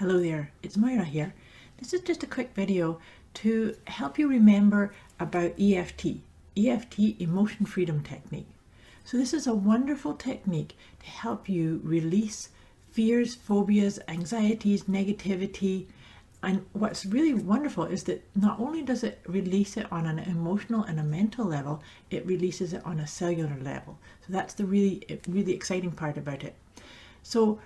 Hello there, it's Moira here. This is just a quick video to help you remember about EFT, Emotion Freedom Technique. So this is a wonderful technique to help you release fears, phobias, anxieties, negativity. And what's really wonderful is that not only does it release it on an emotional and a mental level, it releases it on a cellular level. So that's the really exciting part about it. So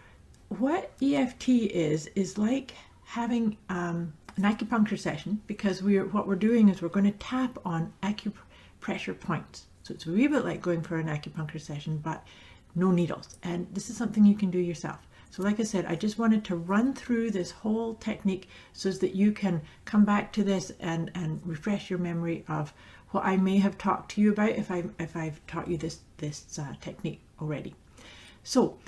what EFT is like having an acupuncture session, because what we're doing is we're going to tap on acupressure points. So it's a wee bit like going for an acupuncture session, but no needles. And this is something you can do yourself. So like I said, I just wanted to run through this whole technique so that you can come back to this and refresh your memory of what I may have talked to you about if I've taught you this technique already. So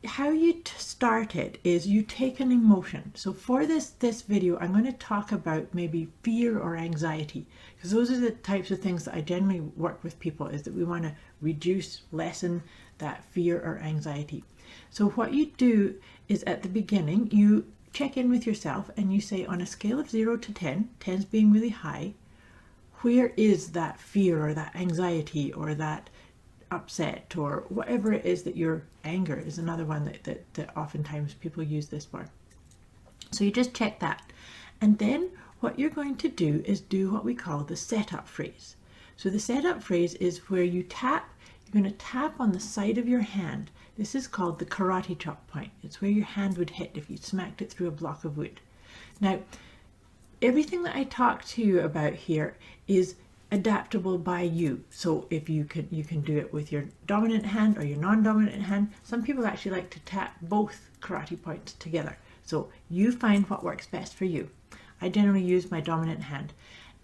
how you start it is you take an emotion. So for this video, I'm going to talk about maybe fear or anxiety, because those are the types of things that I generally work with people, is that we want to lessen that fear or anxiety. So what you do is at the beginning, you check in with yourself and you say, on a scale of 0 to 10, 10's being really high, where is that fear or that anxiety or that upset or whatever it is that your anger is another one that oftentimes people use this for. So you just check that. And then what you're going to do is do what we call the setup phrase. So the setup phrase is where you're going to tap on the side of your hand. This is called the karate chop point. It's where your hand would hit if you smacked it through a block of wood. Now, everything that I talk to you about here is adaptable by you. So if you can do it with your dominant hand or your non-dominant hand. Some people actually like to tap both karate points together. So you find what works best for you. I generally use my dominant hand.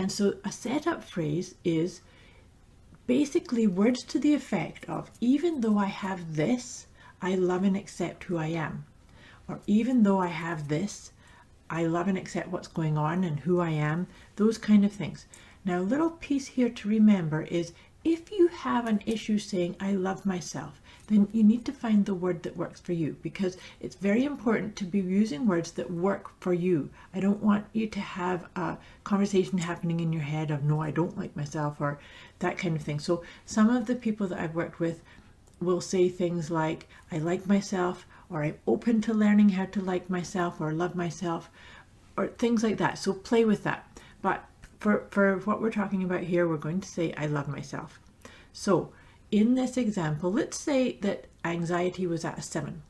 And so a setup phrase is basically words to the effect of, even though I have this, I love and accept who I am. Or even though I have this, I love and accept what's going on and who I am. Those kind of things. Now, a little piece here to remember is, if you have an issue saying I love myself, then you need to find the word that works for you, because it's very important to be using words that work for you. I don't want you to have a conversation happening in your head of, no, I don't like myself, or that kind of thing. So some of the people that I've worked with will say things like, I like myself, or I'm open to learning how to like myself or love myself, or things like that. So play with that. But for what we're talking about here, we're going to say, I love myself. So in this example, let's say that anxiety was at a 7.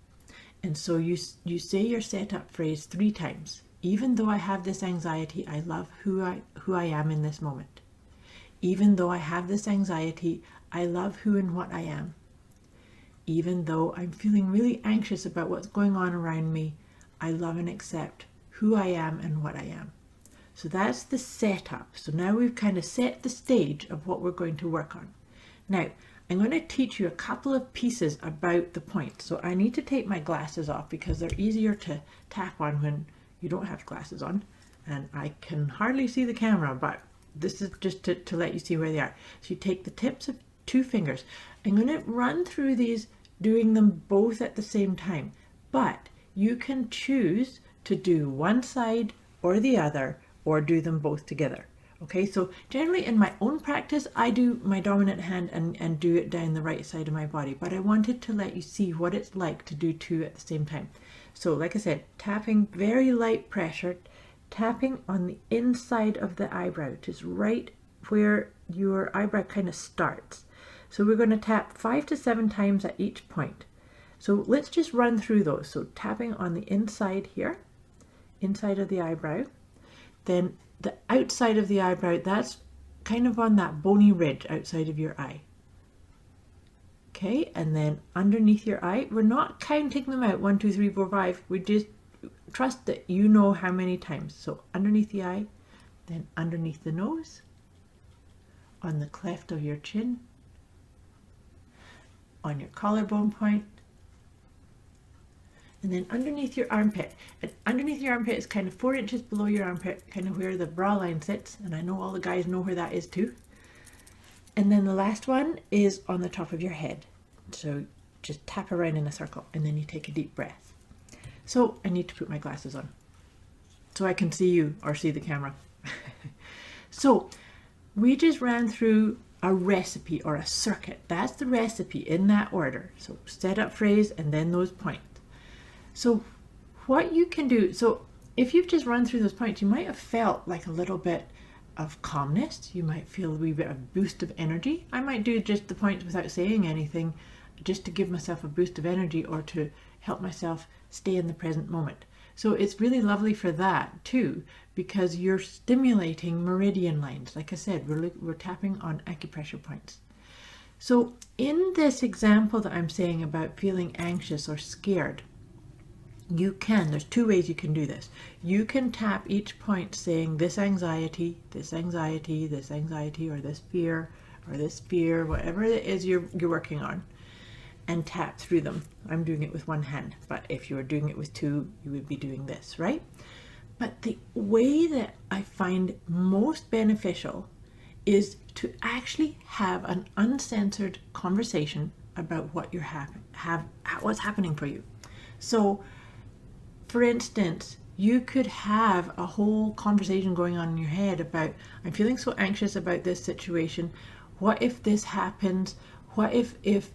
And so you say your setup phrase 3 times. Even though I have this anxiety, I love who I am in this moment. Even though I have this anxiety, I love who and what I am. Even though I'm feeling really anxious about what's going on around me, I love and accept who I am and what I am. So that's the setup. So now we've kind of set the stage of what we're going to work on. Now, I'm going to teach you a couple of pieces about the points. So I need to take my glasses off because they're easier to tap on when you don't have glasses on. And I can hardly see the camera, but this is just to let you see where they are. So you take the tips of 2 fingers. I'm going to run through these, doing them both at the same time. But you can choose to do one side or the other, or do them both together. Okay, so generally in my own practice, I do my dominant hand and do it down the right side of my body, but I wanted to let you see what it's like to do 2 at the same time. So like I said, tapping, very light pressure, tapping on the inside of the eyebrow, which is right where your eyebrow kind of starts. So we're going to tap 5 to 7 times at each point. So let's just run through those. So tapping on the inside here, inside of the eyebrow. Then the outside of the eyebrow, that's kind of on that bony ridge outside of your eye. Okay, and then underneath your eye, we're not counting them out, 1, 2, 3, 4, 5. We just trust that you know how many times. So underneath the eye, then underneath the nose, on the cleft of your chin, on your collarbone point, and then underneath your armpit. And underneath your armpit is kind of 4 inches below your armpit, kind of where the bra line sits. And I know all the guys know where that is too. And then the last one is on the top of your head. So just tap around in a circle and then you take a deep breath. So I need to put my glasses on so I can see you or see the camera. So we just ran through a recipe or a circuit. That's the recipe in that order. So setup, phrase, and then those points. So what you can do, so if you've just run through those points, you might have felt like a little bit of calmness. You might feel a wee bit of boost of energy. I might do just the points without saying anything, just to give myself a boost of energy or to help myself stay in the present moment. So it's really lovely for that too, because you're stimulating meridian lines. Like I said, we're tapping on acupressure points. So in this example that I'm saying about feeling anxious or scared, there's two ways you can do this. You can tap each point saying this anxiety, this anxiety, this anxiety, or this fear, whatever it is you're working on, and tap through them. I'm doing it with one hand, but if you were doing it with two, you would be doing this, right? But the way that I find most beneficial is to actually have an uncensored conversation about what you're what's happening for you. So for instance, you could have a whole conversation going on in your head about, I'm feeling so anxious about this situation. What if this happens? What if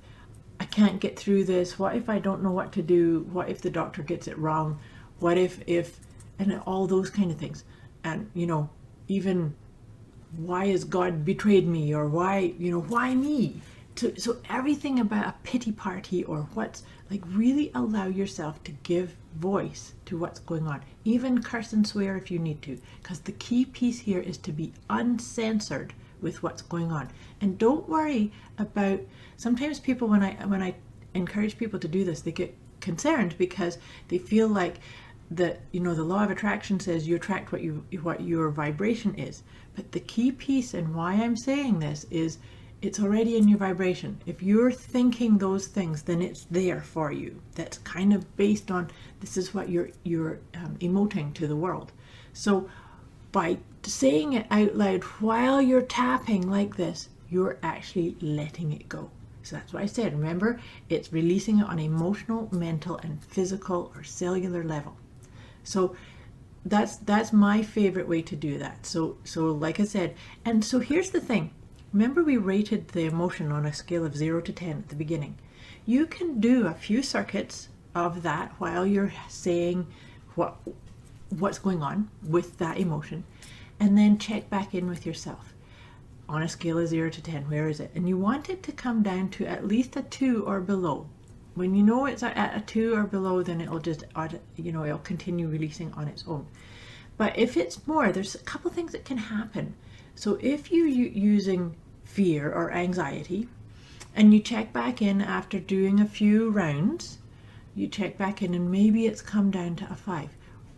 I can't get through this? What if I don't know what to do? What if the doctor gets it wrong? What if, and all those kind of things. And, even why has God betrayed me? Or why me? So everything about a pity party or what's like, really allow yourself to give voice to what's going on. Even curse and swear if you need to, because the key piece here is to be uncensored with what's going on. And don't worry about, sometimes people, when I encourage people to do this, they get concerned because they feel like that, the law of attraction says you attract what your vibration is. But the key piece and why I'm saying this is it's already in your vibration. If you're thinking those things, then it's there for you. That's kind of based on, this is what you're emoting to the world. So by saying it out loud while you're tapping like this, you're actually letting it go. So that's what I said. Remember, it's releasing it on emotional, mental, and physical or cellular level. So that's my favorite way to do that. So like I said, and so here's the thing. Remember, we rated the emotion on a scale of 0 to 10 at the beginning. You can do a few circuits of that while you're saying what's going on with that emotion, and then check back in with yourself on a scale of 0 to 10. Where is it? And you want it to come down to at least a 2 or below. When you know it's at a 2 or below, then it'll just, it'll continue releasing on its own. But if it's more, there's a couple things that can happen. So if you're using fear or anxiety, and you check back in after doing a few rounds, you check back in and maybe it's come down to a 5.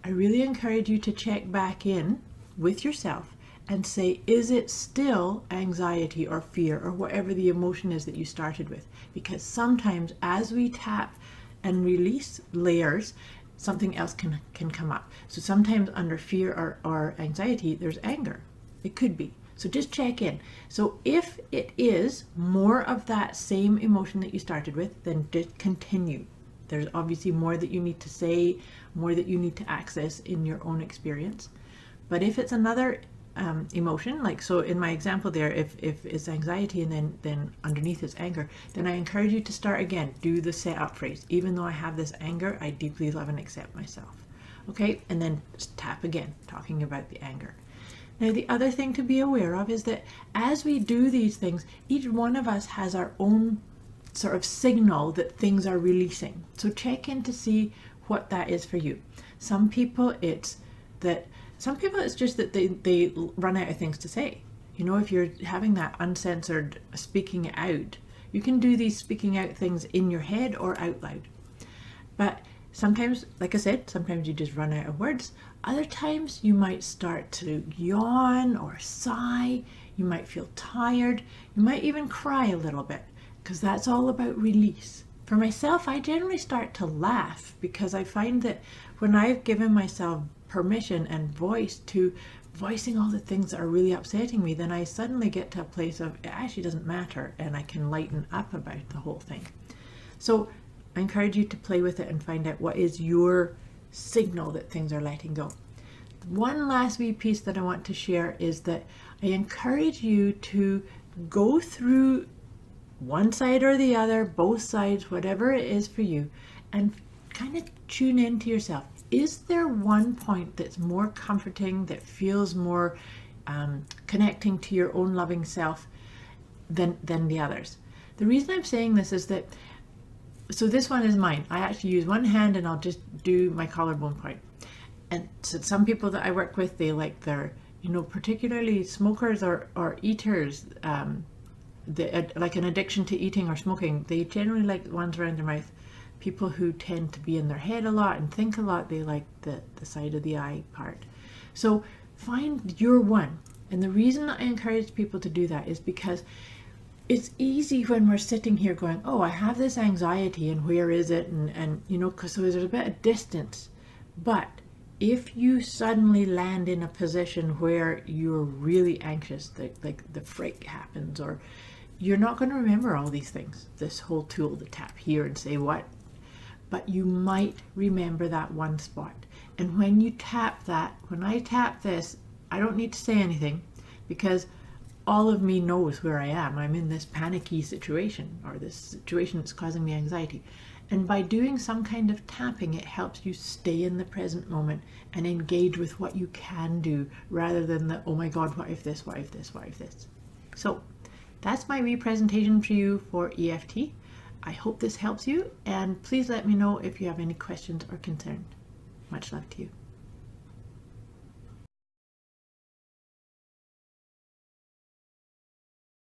I really encourage you to check back in with yourself and say, is it still anxiety or fear or whatever the emotion is that you started with? Because sometimes as we tap and release layers, something else can come up. So sometimes under fear or anxiety, there's anger. It could be. So just check in. So if it is more of that same emotion that you started with, then just continue. There's obviously more that you need to say, more that you need to access in your own experience. But if it's another emotion, like so in my example there, if it's anxiety and then underneath is anger, then I encourage you to start again. Do the setup phrase. Even though I have this anger, I deeply love and accept myself. Okay, and then just tap again, talking about the anger. Now, the other thing to be aware of is that as we do these things, each one of us has our own sort of signal that things are releasing. So check in to see what that is for you. Some people it's just that they run out of things to say. If you're having that uncensored speaking out, you can do these speaking out things in your head or out loud. But sometimes, like I said, sometimes you just run out of words. Other times you might start to yawn or sigh. You might feel tired. You might even cry a little bit, because that's all about release. For myself, I generally start to laugh because I find that when I've given myself permission and voice to voicing all the things that are really upsetting me, then I suddenly get to a place of it actually doesn't matter, and I can lighten up about the whole thing. So I encourage you to play with it and find out what is your signal that things are letting go. One last wee piece that I want to share is that I encourage you to go through one side or the other, both sides, whatever it is for you, and kind of tune into yourself. Is there one point that's more comforting, that feels more connecting to your own loving self than the others? The reason I'm saying this is that, so this one is mine. I actually use one hand and I'll just do my collarbone point. And so some people that I work with, they like their, particularly smokers or eaters, like an addiction to eating or smoking, they generally like the ones around their mouth. People who tend to be in their head a lot and think a lot, they like the side of the eye part. So find your one. And the reason I encourage people to do that is because it's easy when we're sitting here going, oh, I have this anxiety and where is it? And because so there's a bit of distance. But if you suddenly land in a position where you're really anxious, like the freak happens, or you're not going to remember all these things, this whole tool to tap here and say what, but you might remember that one spot. And when you tap that, when I tap this, I don't need to say anything because all of me knows where I am. I'm in this panicky situation, or this situation that's causing me anxiety. And by doing some kind of tapping, it helps you stay in the present moment and engage with what you can do rather than the, oh my God, what if this, what if this, what if this? So that's my wee presentation for you for EFT. I hope this helps you, and please let me know if you have any questions or concerns. Much love to you.